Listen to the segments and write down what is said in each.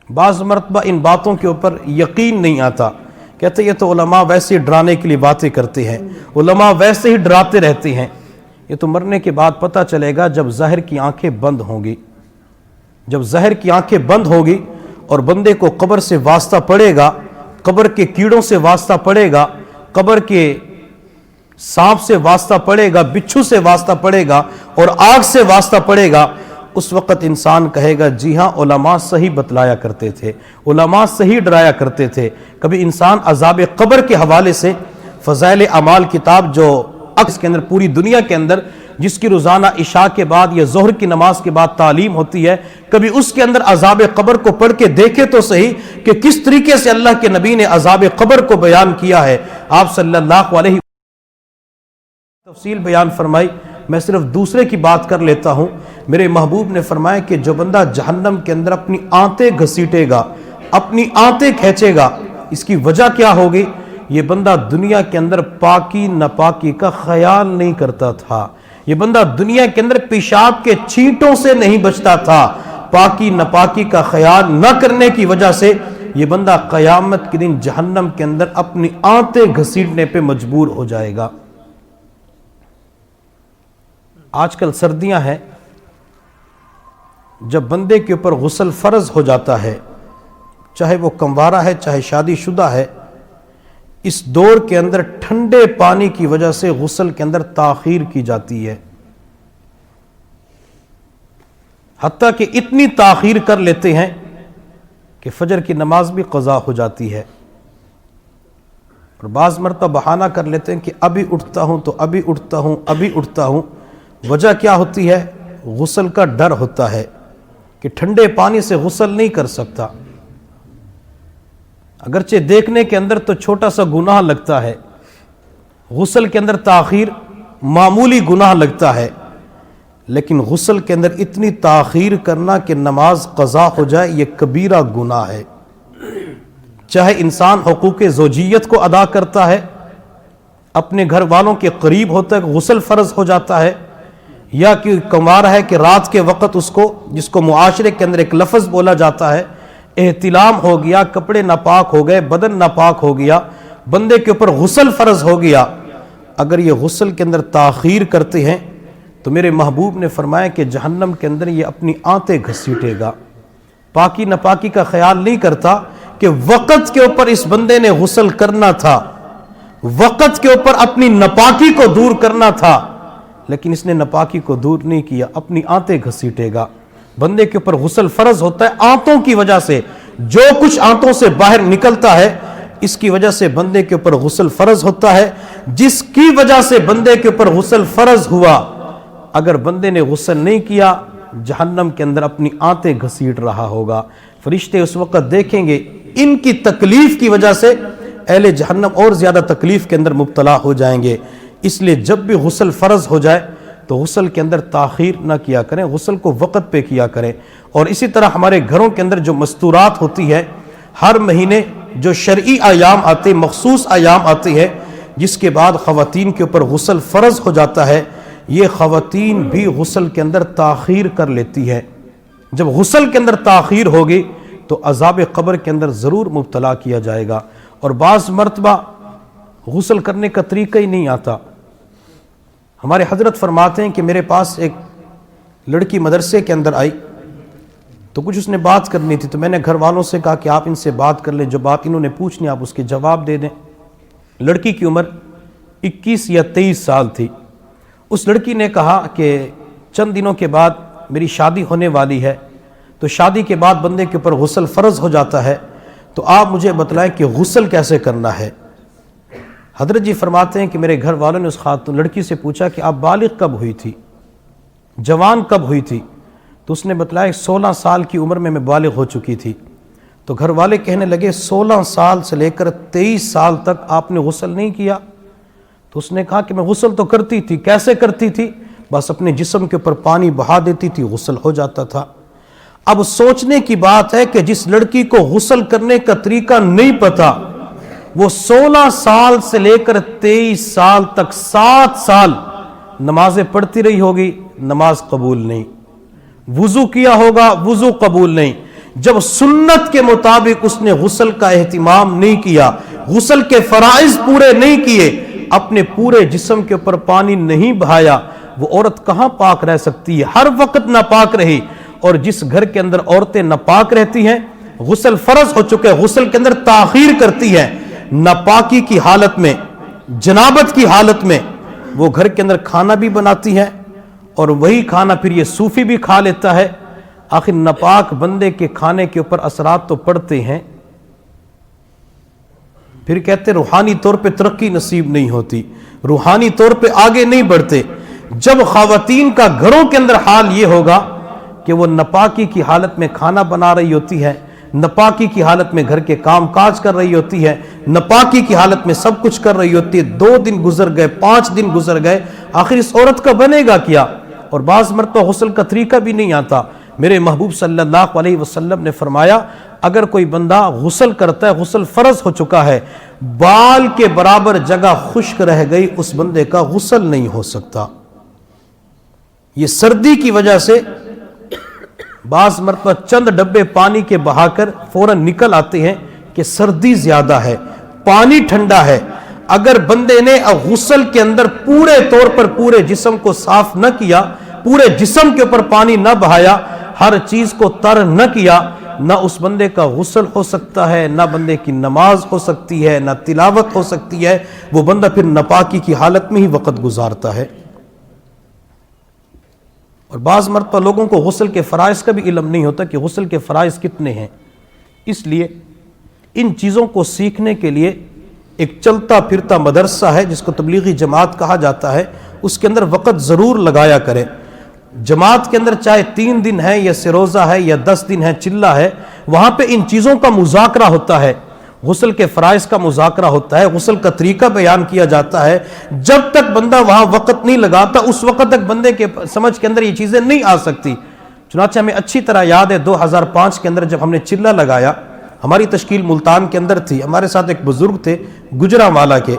بعض مرتبہ ان باتوں کے اوپر یقین نہیں آتا، کہتے یہ تو علماء ویسے ڈرانے کے لیے باتیں کرتے ہیں، علماء ویسے ہی ڈراتے رہتے ہیں۔ یہ تو مرنے کے بعد پتہ چلے گا جب ظاہر کی آنکھیں بند ہوں گی، جب ظاہر کی آنکھیں بند ہوگی اور بندے کو قبر سے واسطہ پڑے گا، قبر کے کیڑوں سے واسطہ پڑے گا، قبر کے سانپ سے واسطہ پڑے گا، بچھو سے واسطہ پڑے گا اور آگ سے واسطہ پڑے گا، اس وقت انسان کہے گا جی ہاں علماء صحیح بتلایا کرتے تھے، علماء صحیح ڈرایا کرتے تھے۔ کبھی انسان عذاب قبر کے حوالے سے فضائل اعمال کتاب جو اس کے اندر پوری دنیا کے اندر جس کی روزانہ عشاء کے بعد یا ظہر کی نماز کے بعد تعلیم ہوتی ہے، کبھی اس کے اندر عذاب قبر کو پڑھ کے دیکھے تو صحیح کہ کس طریقے سے اللہ کے نبی نے عذاب قبر کو بیان کیا ہے۔ آپ صلی اللہ علیہ وسلم تفصیل بیان فرمائی، میں صرف دوسرے کی بات کر لیتا ہوں۔ میرے محبوب نے فرمایا کہ جو بندہ جہنم کے اندر اپنی آنتیں گھسیٹے گا، اپنی آنتیں کھینچے گا، اس کی وجہ کیا ہوگی؟ یہ بندہ دنیا کے اندر پاکی ناپاکی کا خیال نہیں کرتا تھا، یہ بندہ دنیا کے اندر پیشاب کے چھینٹوں سے نہیں بچتا تھا، پاکی ناپاکی کا خیال نہ کرنے کی وجہ سے یہ بندہ قیامت کے دن جہنم کے اندر اپنی آنتیں گھسیٹنے پہ مجبور ہو جائے گا۔ آج کل سردیاں ہیں، جب بندے کے اوپر غسل فرض ہو جاتا ہے، چاہے وہ کنوارا ہے چاہے شادی شدہ ہے، اس دور کے اندر ٹھنڈے پانی کی وجہ سے غسل کے اندر تاخیر کی جاتی ہے، حتیٰ کہ اتنی تاخیر کر لیتے ہیں کہ فجر کی نماز بھی قضا ہو جاتی ہے، اور بعض مرتبہ بہانہ کر لیتے ہیں کہ ابھی اٹھتا ہوں تو ابھی اٹھتا ہوں، ابھی اٹھتا ہوں۔ وجہ کیا ہوتی ہے؟ غسل کا ڈر ہوتا ہے کہ ٹھنڈے پانی سے غسل نہیں کر سکتا، اگرچہ دیکھنے کے اندر تو چھوٹا سا گناہ لگتا ہے، غسل کے اندر تاخیر معمولی گناہ لگتا ہے، لیکن غسل کے اندر اتنی تاخیر کرنا کہ نماز قضا ہو جائے یہ کبیرہ گناہ ہے۔ چاہے انسان حقوق زوجیت کو ادا کرتا ہے، اپنے گھر والوں کے قریب ہوتا ہے، غسل فرض ہو جاتا ہے، یا کہ کنوارا ہے کہ رات کے وقت اس کو، جس کو معاشرے کے اندر ایک لفظ بولا جاتا ہے، احتلام ہو گیا، کپڑے ناپاک ہو گئے، بدن ناپاک ہو گیا، بندے کے اوپر غسل فرض ہو گیا، اگر یہ غسل کے اندر تاخیر کرتے ہیں تو میرے محبوب نے فرمایا کہ جہنم کے اندر یہ اپنی آنتیں گھسیٹے گا، پاکی ناپاکی کا خیال نہیں کرتا کہ وقت کے اوپر اس بندے نے غسل کرنا تھا، وقت کے اوپر اپنی ناپاکی کو دور کرنا تھا، لیکن اس نے ناپاکی کو دور نہیں کیا، اپنی آنتیں گھسیٹے گا۔ بندے کے اوپر غسل فرض ہوتا ہے آنتوں کی وجہ سے، جو کچھ آنتوں سے باہر نکلتا ہے اس کی وجہ سے بندے کے اوپر غسل فرض ہوتا ہے، جس کی وجہ سے بندے کے اوپر غسل فرض ہوا، اگر بندے نے غسل نہیں کیا جہنم کے اندر اپنی آنتیں گھسیٹ رہا ہوگا۔ فرشتے اس وقت دیکھیں گے، ان کی تکلیف کی وجہ سے اہل جہنم اور زیادہ تکلیف کے اندر مبتلا ہو جائیں گے۔ اس لیے جب بھی غسل فرض ہو جائے تو غسل کے اندر تاخیر نہ کیا کریں، غسل کو وقت پہ کیا کریں۔ اور اسی طرح ہمارے گھروں کے اندر جو مستورات ہوتی ہے، ہر مہینے جو شرعی ایام آتے، مخصوص ایام آتے ہیں جس کے بعد خواتین کے اوپر غسل فرض ہو جاتا ہے، یہ خواتین بھی غسل کے اندر تاخیر کر لیتی ہے۔ جب غسل کے اندر تاخیر ہوگی تو عذاب قبر کے اندر ضرور مبتلا کیا جائے گا۔ اور بعض مرتبہ غسل کرنے کا طریقہ ہی نہیں آتا۔ ہمارے حضرت فرماتے ہیں کہ میرے پاس ایک لڑکی مدرسے کے اندر آئی تو کچھ اس نے بات کرنی تھی، تو میں نے گھر والوں سے کہا کہ آپ ان سے بات کر لیں، جو بات انہوں نے پوچھنی آپ اس کے جواب دے دیں۔ لڑکی کی عمر 21 یا 23 سال تھی۔ اس لڑکی نے کہا کہ چند دنوں کے بعد میری شادی ہونے والی ہے، تو شادی کے بعد بندے کے اوپر غسل فرض ہو جاتا ہے، تو آپ مجھے بتلائیں کہ غسل کیسے کرنا ہے۔ حضرت جی فرماتے ہیں کہ میرے گھر والوں نے اس خاتون لڑکی سے پوچھا کہ آپ بالغ کب ہوئی تھی، جوان کب ہوئی تھی؟ تو اس نے بتلایا 16 سال کی عمر میں بالغ ہو چکی تھی۔ تو گھر والے کہنے لگے 16 سال سے لے کر 23 سال تک آپ نے غسل نہیں کیا؟ تو اس نے کہا کہ میں غسل تو کرتی تھی۔ کیسے کرتی تھی؟ بس اپنے جسم کے اوپر پانی بہا دیتی تھی، غسل ہو جاتا تھا۔ اب سوچنے کی بات ہے کہ جس لڑکی کو غسل کرنے کا طریقہ نہیں پتا، وہ 16 سال سے لے کر 23 سال تک 7 سال نمازیں پڑھتی رہی ہوگی، نماز قبول نہیں، وضو کیا ہوگا، وضو قبول نہیں، جب سنت کے مطابق اس نے غسل کا اہتمام نہیں کیا، غسل کے فرائض پورے نہیں کیے، اپنے پورے جسم کے اوپر پانی نہیں بہایا، وہ عورت کہاں پاک رہ سکتی ہے؟ ہر وقت ناپاک رہی۔ اور جس گھر کے اندر عورتیں ناپاک رہتی ہیں، غسل فرض ہو چکے، غسل کے اندر تاخیر کرتی ہے، ناپاکی کی حالت میں، جنابت کی حالت میں، وہ گھر کے اندر کھانا بھی بناتی ہے، اور وہی کھانا پھر یہ صوفی بھی کھا لیتا ہے۔ آخر ناپاک بندے کے کھانے کے اوپر اثرات تو پڑتے ہیں، پھر کہتے روحانی طور پہ ترقی نصیب نہیں ہوتی، روحانی طور پہ آگے نہیں بڑھتے۔ جب خواتین کا گھروں کے اندر حال یہ ہوگا کہ وہ ناپاکی کی حالت میں کھانا بنا رہی ہوتی ہے، ناپاکی کی حالت میں گھر کے کام کاج کر رہی ہوتی ہے، ناپاکی کی حالت میں سب کچھ کر رہی ہوتی ہے، 2 دن گزر گئے، 5 دن گزر گئے، آخر اس عورت کا بنے گا کیا؟ اور بعض مرتبہ غسل کا طریقہ بھی نہیں آتا۔ میرے محبوب صلی اللہ علیہ وسلم نے فرمایا اگر کوئی بندہ غسل کرتا ہے، غسل فرض ہو چکا ہے، بال کے برابر جگہ خشک رہ گئی، اس بندے کا غسل نہیں ہو سکتا۔ یہ سردی کی وجہ سے بعض مرتبہ چند ڈبے پانی کے بہا کر فوراً نکل آتے ہیں کہ سردی زیادہ ہے، پانی ٹھنڈا ہے۔ اگر بندے نے غسل کے اندر پورے طور پر پورے جسم کو صاف نہ کیا، پورے جسم کے اوپر پانی نہ بہایا، ہر چیز کو تر نہ کیا، نہ اس بندے کا غسل ہو سکتا ہے، نہ بندے کی نماز ہو سکتی ہے، نہ تلاوت ہو سکتی ہے، وہ بندہ پھر ناپاکی کی حالت میں ہی وقت گزارتا ہے۔ اور بعض مرتبہ لوگوں کو غسل کے فرائض کا بھی علم نہیں ہوتا کہ غسل کے فرائض کتنے ہیں، اس لیے ان چیزوں کو سیکھنے کے لیے ایک چلتا پھرتا مدرسہ ہے جس کو تبلیغی جماعت کہا جاتا ہے، اس کے اندر وقت ضرور لگایا کریں۔ جماعت کے اندر چاہے 3 دن ہے یا سروزہ ہے یا 10 دن ہے، چلہ ہے، وہاں پہ ان چیزوں کا مذاکرہ ہوتا ہے، غسل کے فرائض کا مذاکرہ ہوتا ہے، غسل کا طریقہ بیان کیا جاتا ہے۔ جب تک بندہ وہاں وقت نہیں لگاتا اس وقت تک بندے کے سمجھ کے اندر یہ چیزیں نہیں آ سکتی۔ چنانچہ ہمیں اچھی طرح یاد ہے 2005 کے اندر جب ہم نے چلہ لگایا، ہماری تشکیل ملتان کے اندر تھی، ہمارے ساتھ ایک بزرگ تھے گجرانوالہ کے،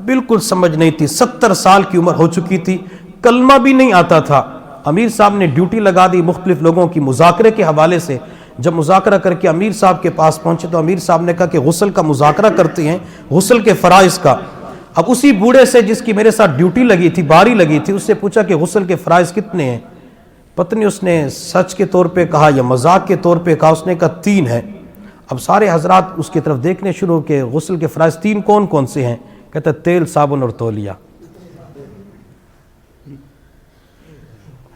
بالکل سمجھ نہیں تھی، 70 سال کی عمر ہو چکی تھی، کلمہ بھی نہیں آتا تھا۔ امیر صاحب نے ڈیوٹی لگا دی مختلف لوگوں کی مذاکرے کے حوالے سے۔ جب مذاکرہ کر کے امیر صاحب کے پاس پہنچے تو امیر صاحب نے کہا کہ غسل کا مذاکرہ کرتے ہیں، غسل کے فرائض کا۔ اب اسی بوڑھے سے جس کی میرے ساتھ ڈیوٹی لگی تھی، باری لگی تھی، اس سے پوچھا کہ غسل کے فرائض کتنے ہیں؟ پتہ نہیں اس نے سچ کے طور پہ کہا یا مذاق کے طور پہ کہا، اس نے کہا 3 ہیں۔ اب سارے حضرات اس کی طرف دیکھنے شروع کہ غسل کے فرائض 3 کون کون سے ہیں؟ کہتا ہے تیل، صابن اور تولیہ۔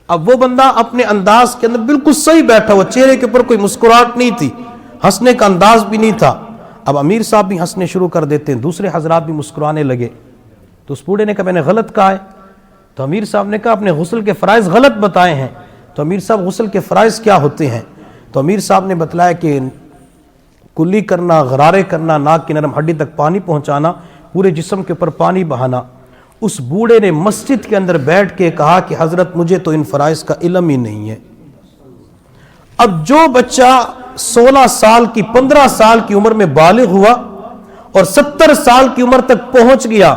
اب وہ بندہ اپنے انداز کے اندر بالکل صحیح بیٹھا ہوا، چہرے کے اوپر کوئی مسکراہٹ نہیں تھی، ہنسنے کا انداز بھی نہیں تھا۔ اب امیر صاحب بھی ہنسنے شروع کر دیتے ہیں، دوسرے حضرات بھی مسکرانے لگے، تو اس بوڑھے نے کہا میں نے غلط کہا ہے؟ تو امیر صاحب نے کہا اپنے غسل کے فرائض غلط بتائے ہیں۔ تو امیر صاحب غسل کے فرائض کیا ہوتے ہیں؟ تو امیر صاحب نے بتلایا کہ کلی کرنا، غرارے کرنا، ناک کی نرم ہڈی تک پانی پہنچانا، پورے جسم کے اوپر پانی بہانا۔ اس بوڑھے نے مسجد کے اندر بیٹھ کے کہا کہ حضرت مجھے تو ان فرائض کا علم ہی نہیں ہے۔ اب جو بچہ 16 سال کی 15 سال کی عمر میں بالغ ہوا اور 70 سال کی عمر تک پہنچ گیا،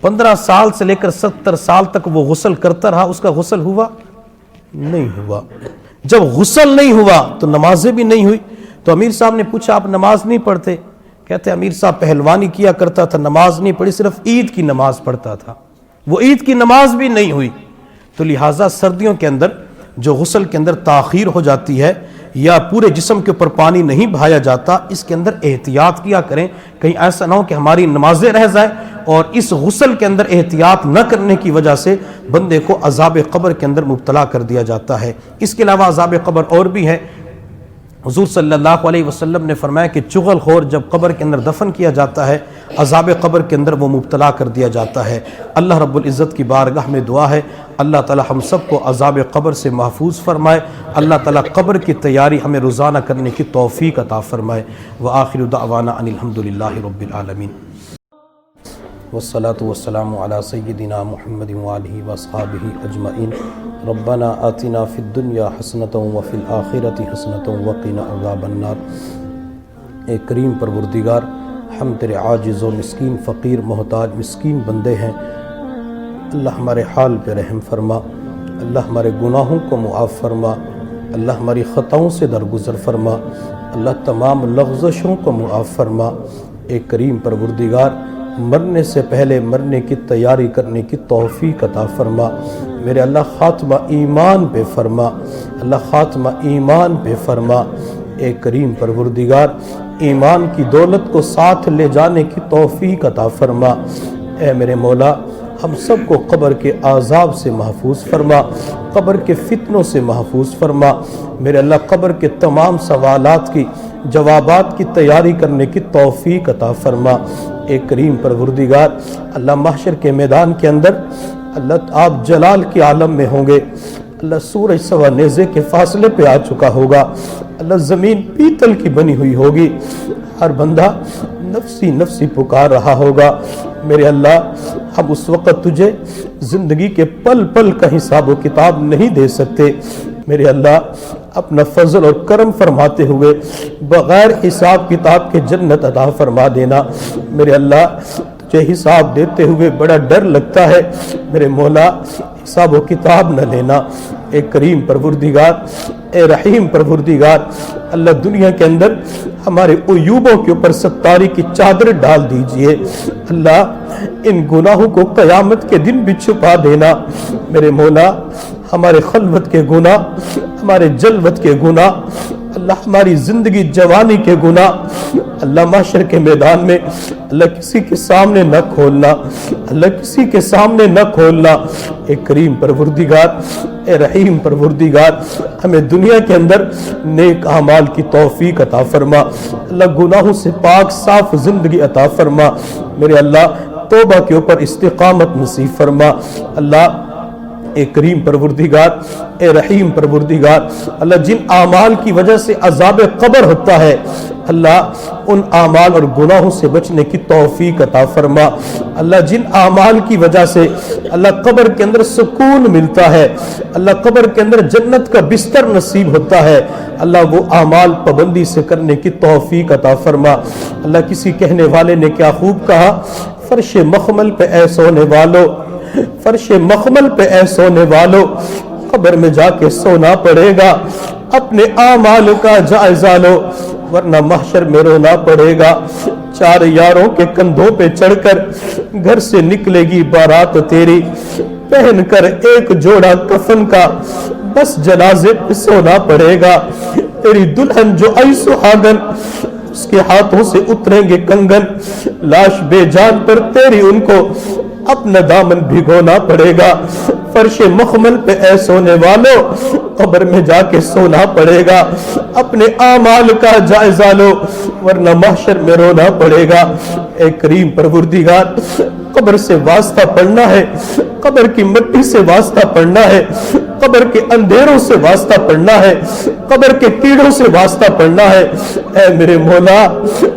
15 سال سے لے کر 70 سال تک وہ غسل کرتا رہا، اس کا غسل ہوا؟ نہیں ہوا۔ جب غسل نہیں ہوا تو نمازیں بھی نہیں ہوئی۔ تو امیر صاحب نے پوچھا آپ نماز نہیں پڑھتے؟ کہتے امیر صاحب پہلوانی کیا کرتا تھا، نماز نہیں پڑھی، صرف عید کی نماز پڑھتا تھا، وہ عید کی نماز بھی نہیں ہوئی۔ تو لہٰذا سردیوں کے اندر جو غسل کے اندر تاخیر ہو جاتی ہے یا پورے جسم کے اوپر پانی نہیں بہایا جاتا، اس کے اندر احتیاط کیا کریں، کہیں ایسا نہ ہو کہ ہماری نمازیں رہ جائیں اور اس غسل کے اندر احتیاط نہ کرنے کی وجہ سے بندے کو عذاب قبر کے اندر مبتلا کر دیا جاتا ہے۔ اس کے علاوہ عذاب قبر اور بھی ہے۔ حضور صلی اللہ علیہ وسلم نے فرمایا کہ چغل خور جب قبر کے اندر دفن کیا جاتا ہے، عذاب قبر کے اندر وہ مبتلا کر دیا جاتا ہے۔ اللہ رب العزت کی بارگاہ میں دعا ہے اللہ تعالی ہم سب کو عذاب قبر سے محفوظ فرمائے، اللہ تعالی قبر کی تیاری ہمیں روزانہ کرنے کی توفیق عطا فرمائے۔ وآخر دعوانا ان الحمدللہ رب العالمین، والصلاة والسلام على سیدنا محمد وآلہ واصحابہ اجمعین۔ ربنا آتنا فی الدنیا حسنۃ وفی الآخرۃ حسنۃ وقنا عذاب النار۔ اے کریم پروردگار، ہم تیرے عاجز و مسکین، فقیر، محتاج، مسکین بندے ہیں، اللہ ہمارے حال پہ رحم فرما، اللہ ہمارے گناہوں کو معاف فرما، اللہ ہماری خطاؤں سے درگزر فرما، اللہ تمام لغزشوں کو معاف فرما۔ اے کریم پروردگار، مرنے سے پہلے مرنے کی تیاری کرنے کی توفیق عطا فرما۔ میرے اللہ خاتمہ ایمان پہ فرما، اللہ خاتمہ ایمان پہ فرما۔ اے کریم پروردگار، ایمان کی دولت کو ساتھ لے جانے کی توفیق عطا فرما۔ اے میرے مولا، ہم سب کو قبر کے عذاب سے محفوظ فرما، قبر کے فتنوں سے محفوظ فرما۔ میرے اللہ، قبر کے تمام سوالات کی جوابات کی تیاری کرنے کی توفیق عطا فرما۔ اے کریم پروردگار، اللہ محشر کے میدان کے اندر اللہ آپ جلال کے عالم میں ہوں گے، اللہ سورج سوا نیزے کے فاصلے پہ آ چکا ہوگا، اللہ زمین پیتل کی بنی ہوئی ہوگی، ہر بندہ نفسی نفسی پکار رہا ہوگا۔ میرے اللہ، ہم اس وقت تجھے زندگی کے پل پل کا حساب و کتاب نہیں دے سکتے۔ میرے اللہ، اپنا فضل اور کرم فرماتے ہوئے بغیر حساب کتاب کے جنت عطا فرما دینا۔ میرے اللہ، تجھے حساب دیتے ہوئے بڑا ڈر لگتا ہے، میرے مولا حساب و کتاب نہ لینا۔ اے کریم پروردگار، اے رحیم پروردگار، اللہ دنیا کے اندر ہمارے عیوبوں کے اوپر ستاری کی چادر ڈال دیجئے۔ اللہ ان گناہوں کو قیامت کے دن بھی چھپا دینا۔ میرے مولا، ہمارے خلوت کے گناہ، ہمارے جلوت کے گناہ، اللہ ہماری زندگی جوانی کے گناہ، اللہ محشر کے میدان میں اللہ کسی کے سامنے نہ کھولنا، اللہ کسی کے سامنے نہ کھولنا۔ اے کریم پروردگار، اے رحیم پروردگار، ہمیں دنیا کے اندر نیک اعمال کی توفیق عطا فرما، اللہ گناہوں سے پاک صاف زندگی عطا فرما۔ میرے اللہ، توبہ کے اوپر استقامت نصیب فرما۔ اللہ اے کریم پروردگار، اے رحیم پروردگار، اللہ جن اعمال کی وجہ سے عذاب قبر ہوتا ہے، اللہ ان اعمال اور گناہوں سے بچنے کی توفیق عطا فرما۔ اللہ جن اعمال کی وجہ سے اللہ قبر کے اندر سکون ملتا ہے، اللہ قبر کے اندر جنت کا بستر نصیب ہوتا ہے، اللہ وہ اعمال پابندی سے کرنے کی توفیق عطا فرما۔ اللہ کسی کہنے والے نے کیا خوب کہا، فرش مخمل پہ اے سونے والو، فرش مخمل پہ اے سونے والو، قبر میں جا کے سونا پڑے گا، اپنے اعمال کا جائزہ لو ورنہ محشر میں رونا پڑے گا۔ چار یاروں کے کندھوں پہ چڑھ کر گھر سے نکلے گی بارات تیری، پہن کر ایک جوڑا کفن کا بس جنازے پہ سونا پڑے گا۔ تیری دلہن جو آئی سہاگن، اس کے ہاتھوں سے اتریں گے کنگن، لاش بے جان پر تیری ان کو اپنا دامن بھگونا پڑے گا۔ فرش مخمل پہ اے سونے والو، قبر میں جا کے سونا پڑے گا، اپنے اعمال کا جائزہ لو ورنہ محشر میں رونا پڑے گا۔ اے کریم پروردگار، قبر سے واسطہ پڑھنا ہے، قبر کی مٹی سے واسطہ پڑھنا ہے، قبر کے اندھیروں سے واسطہ پڑھنا ہے، قبر کے کیڑوں سے واسطہ پڑھنا ہے۔ اے میرے مولا،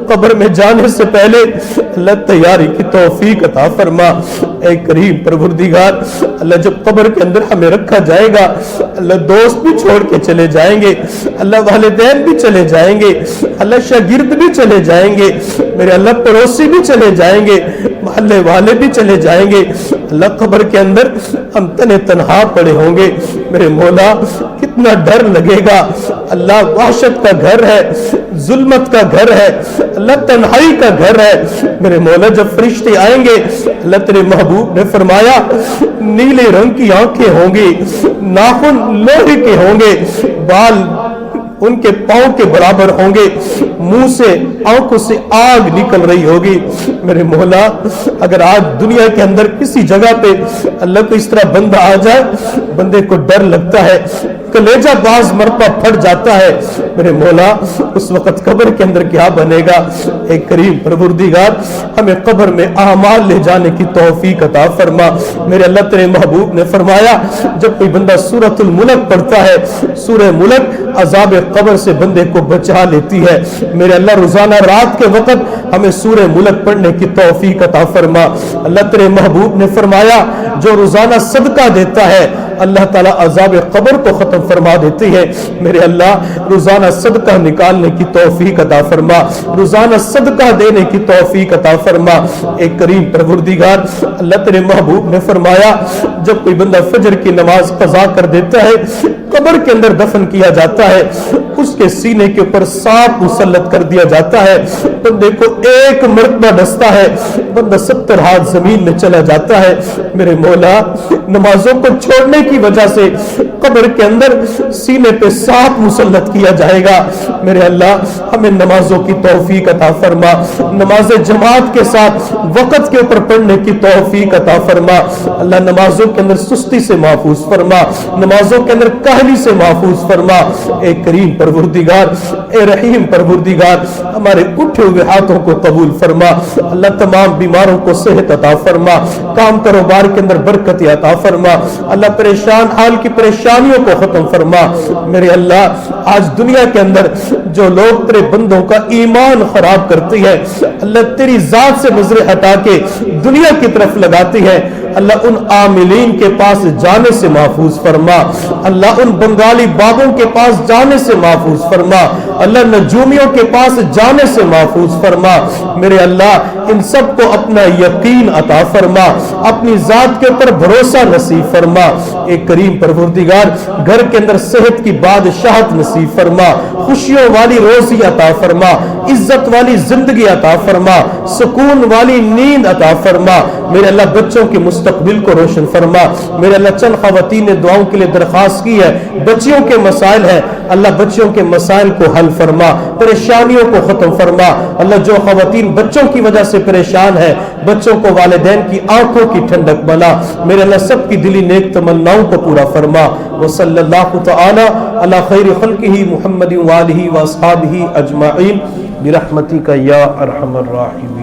قبر میں جانے سے پہلے اللہ تیاری کی توفیق عطا فرما۔ اے کریم پروردگار، اللہ جب قبر کے اندر ہمیں رکھا جائے گا، اللہ دوست بھی چھوڑ کے چلے جائیں گے، اللہ والدین بھی چلے جائیں گے، اللہ شاگرد بھی چلے جائیں گے، میرے اللہ پڑوسی بھی چلے جائیں گے، محلے والے بھی چلے جائیں گے، اللہ قبر کے اندر ہم تنہا پڑے ہوں گے۔ میرے مولا، کتنا ڈر لگے گا۔ اللہ وحشت کا گھر ہے، ظلمت کا گھر ہے، اللہ تنہائی کا گھر ہے۔ میرے مولا، جب فرشتے آئیں گے، اللہ تیرے محبوب نے فرمایا نیلے رنگ کی آنکھیں ہوں گی، ناخن لوہے کے ہوں گے، بال ان کے پاؤں کے برابر ہوں گے، منہ سے آنکھوں سے آگ نکل رہی ہوگی۔ میرے مولا، اگر آج دنیا کے اندر کسی جگہ پہ اللہ کو اس طرح بندہ آ جائے، بندے کو ڈر لگتا ہے، کلیجہ باز مرپا پھٹ جاتا ہے۔ میرے مولا، اس وقت قبر کے اندر کیا بنے گا؟ اے کریم پروردگار، ہمیں قبر میں اعمال لے جانے کی توفیق عطا فرما۔ میرے اللہ تیرے محبوب نے فرمایا، جب کوئی بندہ سورۃ الملک پڑھتا ہے، سورہ ملک عذاب قبر سے بندے کو بچا لیتی ہے۔ میرے اللہ، روزانہ رات کے وقت ہمیں سورہ ملک پڑھنے کی توفیق عطا فرما۔ اللہ تیرے محبوب نے فرمایا، جو روزانہ صدقہ دیتا ہے اللہ تعالیٰ عذاب قبر کو ختم فرما دیتے ہیں۔ میرے اللہ روزانہ صدقہ نکالنے کی توفیق عطا فرما، روزانہ صدقہ دینے کی توفیق عطا فرما۔ ایک کریم پروردگار اللہ تیرے محبوب نے فرمایا جب کوئی بندہ فجر کی نماز قضا کر دیتا ہے، قبر کے اندر دفن کیا جاتا ہے، اس کے سینے کے اوپر سانپ مسلط کر دیا جاتا ہے، بندے کو ایک مرتبہ ڈستا ہے، بندہ 70 ہاتھ زمین میں چلا جاتا ہے۔ میرے مولا نمازوں کو چھوڑنے کی وجہ سے قبر کے اندر سینے پہ سانپ مسلط کیا جائے گا۔ میرے اللہ ہمیں نمازوں کی توفیق عطا فرما، نماز جماعت کے ساتھ وقت کے اوپر پڑھنے کی توفیق عطا فرما۔ اللہ نمازوں کے اندر سستی سے محفوظ فرما، نمازوں کے اندر کاہلی سے محفوظ فرما۔ اے کریم پروردگار، اے رحیم پروردگار، ہمارے اٹھے ہوئے ہاتھوں کو قبول فرما۔ اللہ تمام بیماروں کو صحت عطا فرما، کام کاروبار کے اندر برکت عطا فرما۔ اللہ پریشان حال کی پریشانیوں کو ختم فرما۔ میرے اللہ آج دنیا کے اندر جو لوگ تیرے بندوں کا ایمان خراب کرتے ہیں، اللہ تیری ذات سے نظر ہٹا کے دنیا کی طرف لگاتے ہیں، اللہ ان عاملین کے پاس جانے سے محفوظ فرما۔ اللہ ان بنگالی بابوں کے پاس جانے سے محفوظ فرما، اللہ نجومیوں کے پاس جانے سے محفوظ فرما۔ میرے اللہ ان سب کو اپنا یقین عطا فرما، اپنی ذات کے اوپر بھروسہ نصیب فرما۔ ایک کریم پروردگار گھر کے اندر صحت کی بادشاہت نصیب فرما، خوشیوں والی روزی عطا فرما، عزت والی زندگی عطا فرما، سکون والی نیند عطا فرما۔ میرے اللہ بچوں کے مستقبل کو روشن فرما۔ میرے اللہ چند خواتین نے دعاؤں کے لیے درخواست کی ہے، بچیوں کے مسائل ہیں، اللہ بچیوں کے مسائل کو حل فرما، پریشانیوں کو ختم فرما۔ اللہ جو خواتین بچوں کی وجہ سے پریشان ہے، بچوں کو والدین کی آنکھوں کی ٹھنڈک بنا۔ میرے اللہ سب کی دلی نیک تمناؤں کو پورا فرما۔ وصلی اللہ تعالی علی خیر خلقہ محمد وآلہ واصحابہ اجمعین برحمتک یا ارحم الراحمین۔